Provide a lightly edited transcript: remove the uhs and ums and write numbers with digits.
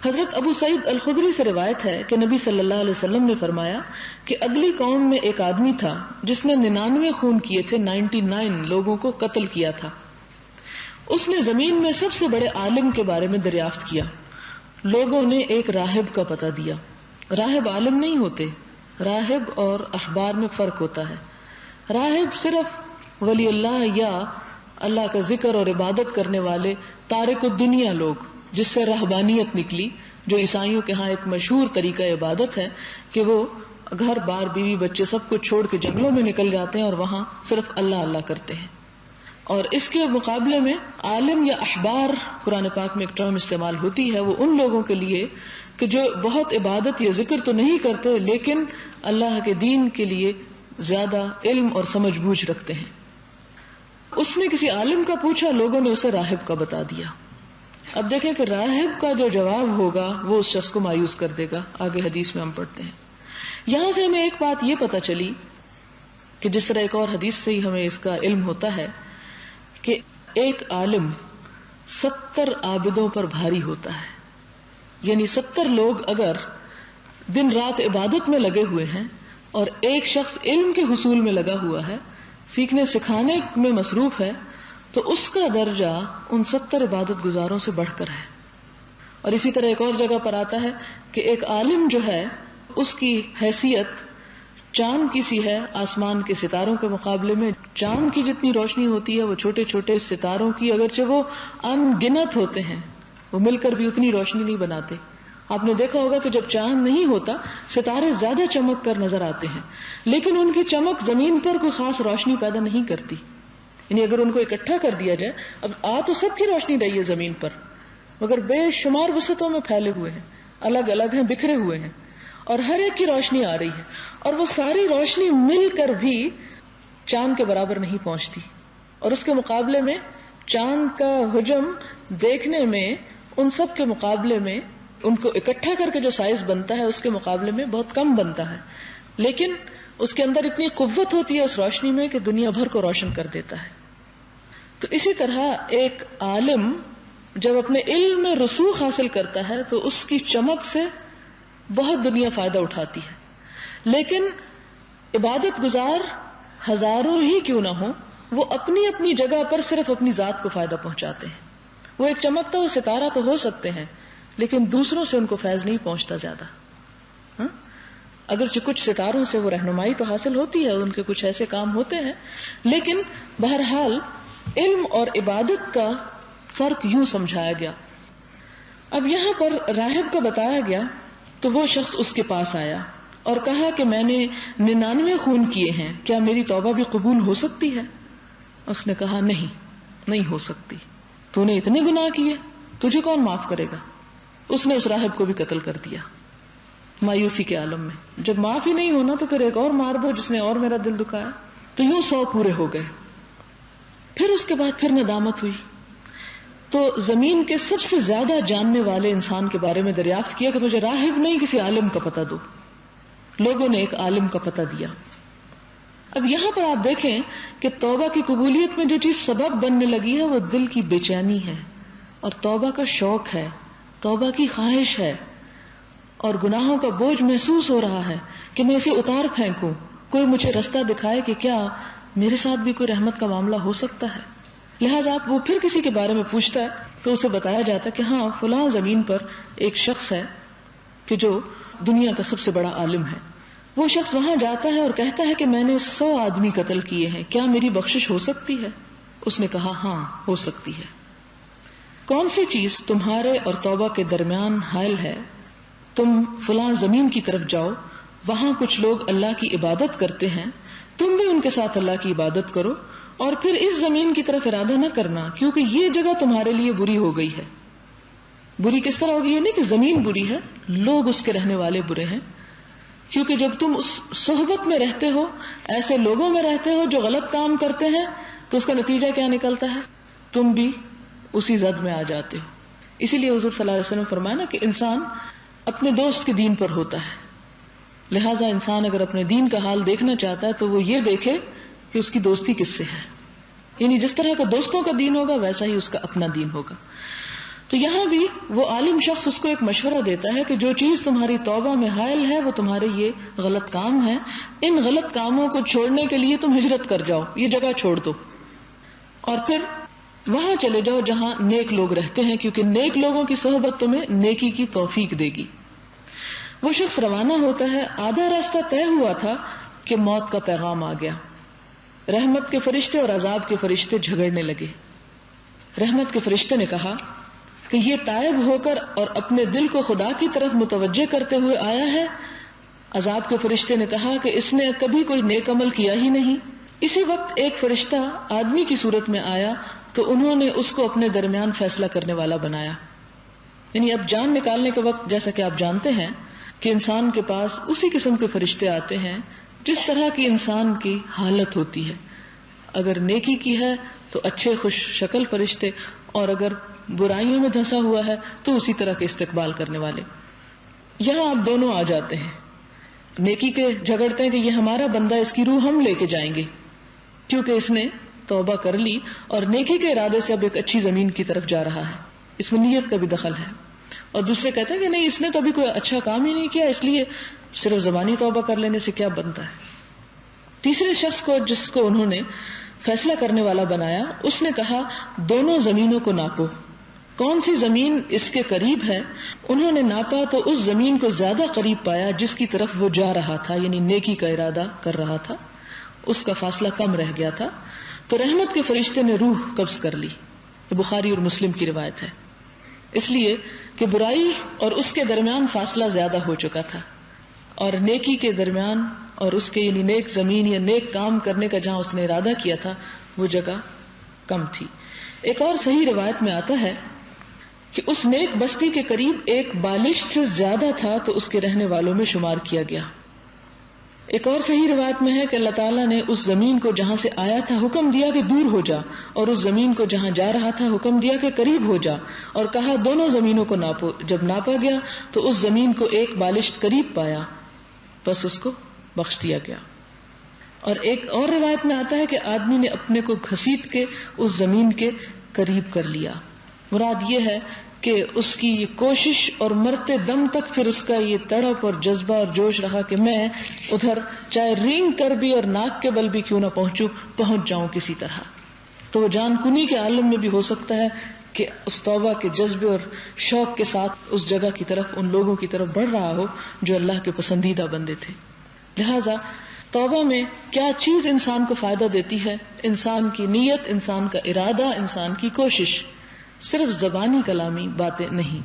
حضرت ابو سعید الخدری سے روایت ہے کہ نبی صلی اللہ علیہ وسلم نے فرمایا کہ اگلی قوم میں ایک آدمی تھا جس نے 99 خون کیے تھے، 99 لوگوں کو قتل کیا تھا. اس نے زمین میں سب سے بڑے عالم کے بارے میں دریافت کیا. لوگوں نے ایک راہب کا پتہ دیا. راہب عالم نہیں ہوتے، راہب اور احبار میں فرق ہوتا ہے. راہب صرف ولی اللہ یا اللہ کا ذکر اور عبادت کرنے والے تارک الدنیا لوگ، جس سے رہبانیت نکلی، جو عیسائیوں کے ہاں ایک مشہور طریقہ عبادت ہے کہ وہ گھر بار بیوی بچے سب کچھ چھوڑ کے جنگلوں میں نکل جاتے ہیں اور وہاں صرف اللہ اللہ کرتے ہیں. اور اس کے مقابلے میں عالم یا احبار، قرآن پاک میں ایک ٹرم استعمال ہوتی ہے، وہ ان لوگوں کے لیے کہ جو بہت عبادت یا ذکر تو نہیں کرتے لیکن اللہ کے دین کے لیے زیادہ علم اور سمجھ بوجھ رکھتے ہیں. اس نے کسی عالم کا پوچھا، لوگوں نے اسے راہب کا بتا دیا. اب دیکھیں کہ راہب کا جو جواب ہوگا وہ اس شخص کو مایوس کر دے گا. آگے حدیث میں ہم پڑھتے ہیں. یہاں سے ہمیں ایک بات یہ پتہ چلی کہ جس طرح ایک اور حدیث سے ہی ہمیں اس کا علم ہوتا ہے کہ ایک عالم 70 عابدوں پر بھاری ہوتا ہے. یعنی 70 لوگ اگر دن رات عبادت میں لگے ہوئے ہیں اور ایک شخص علم کے حصول میں لگا ہوا ہے، سیکھنے سکھانے میں مصروف ہے، تو اس کا درجہ ان 70 عبادت گزاروں سے بڑھ کر ہے. اور اسی طرح ایک اور جگہ پر آتا ہے کہ ایک عالم جو ہے اس کی حیثیت چاند کی سی ہے آسمان کے ستاروں کے مقابلے میں. چاند کی جتنی روشنی ہوتی ہے وہ چھوٹے چھوٹے ستاروں کی، اگرچہ وہ ان گنت ہوتے ہیں، وہ مل کر بھی اتنی روشنی نہیں بناتے. آپ نے دیکھا ہوگا کہ جب چاند نہیں ہوتا ستارے زیادہ چمک کر نظر آتے ہیں، لیکن ان کی چمک زمین پر کوئی خاص روشنی پیدا نہیں کرتی. یعنی اگر ان کو اکٹھا کر دیا جائے، اب تو سب کی روشنی رہی ہے زمین پر، مگر بے شمار وسعتوں میں پھیلے ہوئے ہیں، الگ الگ ہیں، بکھرے ہوئے ہیں، اور ہر ایک کی روشنی آ رہی ہے، اور وہ ساری روشنی مل کر بھی چاند کے برابر نہیں پہنچتی. اور اس کے مقابلے میں چاند کا حجم دیکھنے میں ان سب کے مقابلے میں، ان کو اکٹھا کر کے جو سائز بنتا ہے اس کے مقابلے میں بہت کم بنتا ہے، لیکن اس کے اندر اتنی قوت ہوتی ہے اس روشنی میں کہ دنیا بھر کو روشن کر دیتا ہے. تو اسی طرح ایک عالم جب اپنے علم میں رسوخ حاصل کرتا ہے تو اس کی چمک سے بہت دنیا فائدہ اٹھاتی ہے. لیکن عبادت گزار ہزاروں ہی کیوں نہ ہو، وہ اپنی اپنی جگہ پر صرف اپنی ذات کو فائدہ پہنچاتے ہیں. وہ ایک چمکتا ہوا ستارہ تو ہو سکتے ہیں لیکن دوسروں سے ان کو فیض نہیں پہنچتا زیادہ. اگرچہ کچھ ستاروں سے وہ رہنمائی تو حاصل ہوتی ہے، ان کے کچھ ایسے کام ہوتے ہیں، لیکن بہرحال علم اور عبادت کا فرق یوں سمجھایا گیا. اب یہاں پر راہب کا بتایا گیا تو وہ شخص اس کے پاس آیا اور کہا کہ میں نے 99 خون کیے ہیں، کیا میری توبہ بھی قبول ہو سکتی ہے؟ اس نے کہا نہیں ہو سکتی. تو نے اتنے گناہ کیے، تجھے کون معاف کرے گا؟ اس نے اس راہب کو بھی قتل کر دیا مایوسی کے عالم میں. جب معاف ہی نہیں ہونا تو پھر ایک اور مار دو جس نے اور میرا دل دکھایا. تو یوں 100 پورے ہو گئے. پھر اس کے بعد پھر ندامت ہوئی تو زمین کے سب سے زیادہ جاننے والے انسان کے بارے میں دریافت کیا کہ مجھے راہب نہیں کسی عالم کا پتہ دو. لوگوں نے ایک عالم کا پتہ دیا. اب یہاں پر آپ دیکھیں کہ توبہ کی قبولیت میں جو چیز سبب بننے لگی ہے وہ دل کی بے چینی ہے، اور توبہ کا شوق ہے، توبہ کی خواہش ہے، اور گناہوں کا بوجھ محسوس ہو رہا ہے کہ میں اسے اتار پھینکوں، کوئی مجھے رستہ دکھائے کہ کیا میرے ساتھ بھی کوئی رحمت کا معاملہ ہو سکتا ہے. لہٰذا آپ وہ پھر کسی کے بارے میں پوچھتا ہے تو اسے بتایا جاتا ہے کہ ہاں فلاں زمین پر ایک شخص ہے کہ جو دنیا کا سب سے بڑا عالم ہے. وہ شخص وہاں جاتا ہے اور کہتا ہے کہ میں نے 100 آدمی قتل کیے ہیں، کیا میری بخشش ہو سکتی ہے؟ اس نے کہا ہاں ہو سکتی ہے. کون سی چیز تمہارے اور توبہ کے درمیان حائل ہے؟ تم فلاں زمین کی طرف جاؤ، وہاں کچھ لوگ اللہ کی عبادت کرتے ہیں، تم بھی ان کے ساتھ اللہ کی عبادت کرو، اور پھر اس زمین کی طرف ارادہ نہ کرنا کیونکہ یہ جگہ تمہارے لیے بری ہو گئی ہے. بری کس طرح ہوگی؟ یہ نہیں کہ زمین بری ہے، لوگ اس کے رہنے والے برے ہیں. کیونکہ جب تم اس صحبت میں رہتے ہو، ایسے لوگوں میں رہتے ہو جو غلط کام کرتے ہیں، تو اس کا نتیجہ کیا نکلتا ہے؟ تم بھی اسی زد میں آ جاتے ہو. اسی لیے حضور صلی اللہ علیہ وسلم فرمایا نا کہ انسان اپنے دوست کے دین پر ہوتا ہے. لہٰذا انسان اگر اپنے دین کا حال دیکھنا چاہتا ہے تو وہ یہ دیکھے کہ اس کی دوستی کس سے ہے. یعنی جس طرح کا دوستوں کا دین ہوگا ویسا ہی اس کا اپنا دین ہوگا. تو یہاں بھی وہ عالم شخص اس کو ایک مشورہ دیتا ہے کہ جو چیز تمہاری توبہ میں حائل ہے وہ تمہارے یہ غلط کام ہے، ان غلط کاموں کو چھوڑنے کے لیے تم ہجرت کر جاؤ، یہ جگہ چھوڑ دو اور پھر وہاں چلے جاؤ جہاں نیک لوگ رہتے ہیں، کیونکہ نیک لوگوں کی صحبت تمہیں نیکی کی توفیق دے گی۔ وہ شخص روانہ ہوتا ہے، آدھا راستہ طے ہوا تھا کہ موت کا پیغام آ گیا۔ رحمت کے فرشتے اور عذاب کے فرشتے جھگڑنے لگے۔ رحمت کے فرشتے نے کہا کہ یہ تائب ہو کر اور اپنے دل کو خدا کی طرف متوجہ کرتے ہوئے آیا ہے۔ عذاب کے فرشتے نے کہا کہ اس نے کبھی کوئی نیک عمل کیا ہی نہیں۔ اسی وقت ایک فرشتہ آدمی کی صورت میں آیا تو انہوں نے اس کو اپنے درمیان فیصلہ کرنے والا بنایا۔ یعنی اب جان نکالنے کے وقت جیسا کہ آپ جانتے ہیں کہ انسان کے پاس اسی قسم کے فرشتے آتے ہیں جس طرح کی انسان کی حالت ہوتی ہے۔ اگر نیکی کی ہے تو اچھے خوش شکل فرشتے، اور اگر برائیوں میں دھنسا ہوا ہے تو اسی طرح کے استقبال کرنے والے۔ یہاں آپ دونوں آ جاتے ہیں، نیکی کے جھگڑتے ہیں کہ یہ ہمارا بندہ، اس کی روح ہم لے کے جائیں گے کیونکہ اس نے توبہ کر لی اور نیکی کے ارادے سے اب ایک اچھی زمین کی طرف جا رہا ہے، اس میں نیت کا بھی دخل ہے۔ اور دوسرے کہتے ہیں کہ نہیں، اس نے تو ابھی کوئی اچھا کام ہی نہیں کیا، اس لیے صرف زبانی توبہ کر لینے سے کیا بنتا ہے۔ تیسرے شخص کو جس کو انہوں نے فیصلہ کرنے والا بنایا، اس نے کہا دونوں زمینوں کو ناپو، کون سی زمین اس کے قریب ہے۔ انہوں نے ناپا تو اس زمین کو زیادہ قریب پایا جس کی طرف وہ جا رہا تھا، یعنی نیکی کا ارادہ کر رہا تھا، اس کا فاصلہ کم رہ گیا تھا۔ تو رحمت کے فرشتے نے روح قبض کر لی۔ بخاری اور مسلم کی روایت ہے، اس لیے کہ برائی اور اس کے درمیان فاصلہ زیادہ ہو چکا تھا، اور نیکی کے درمیان اور اس کے یعنی نیک زمین یا نیک کام کرنے کا جہاں اس نے ارادہ کیا تھا وہ جگہ کم تھی۔ ایک اور صحیح روایت میں آتا ہے کہ اس نیک بستی کے قریب ایک بالشت سے زیادہ تھا تو اس کے رہنے والوں میں شمار کیا گیا۔ ایک اور صحیح روایت میں ہے کہ اللہ تعالیٰ نے اس زمین کو جہاں سے آیا تھا حکم دیا کہ دور ہو جا، اور اس زمین کو جہاں جا رہا تھا حکم دیا کہ قریب ہو جا، اور کہا دونوں زمینوں کو ناپو۔ جب ناپا گیا تو اس زمین کو ایک بالشت قریب پایا، بس اس کو بخش دیا گیا۔ اور ایک اور روایت میں آتا ہے کہ آدمی نے اپنے کو گھسیٹ کے اس زمین کے قریب کر لیا۔ مراد یہ ہے کہ اس کی یہ کوشش اور مرتے دم تک پھر اس کا یہ تڑپ اور جذبہ اور جوش رہا کہ میں ادھر چاہے رینگ کر بھی اور ناک کے بل بھی کیوں نہ پہنچ جاؤں کسی طرح۔ تو وہ جان کنی کے عالم میں بھی ہو سکتا ہے کہ اس توبہ کے جذبے اور شوق کے ساتھ اس جگہ کی طرف، ان لوگوں کی طرف بڑھ رہا ہو جو اللہ کے پسندیدہ بندے تھے۔ لہذا توبہ میں کیا چیز انسان کو فائدہ دیتی ہے؟ انسان کی نیت، انسان کا ارادہ، انسان کی کوشش، صرف زبانی کلامی باتیں نہیں۔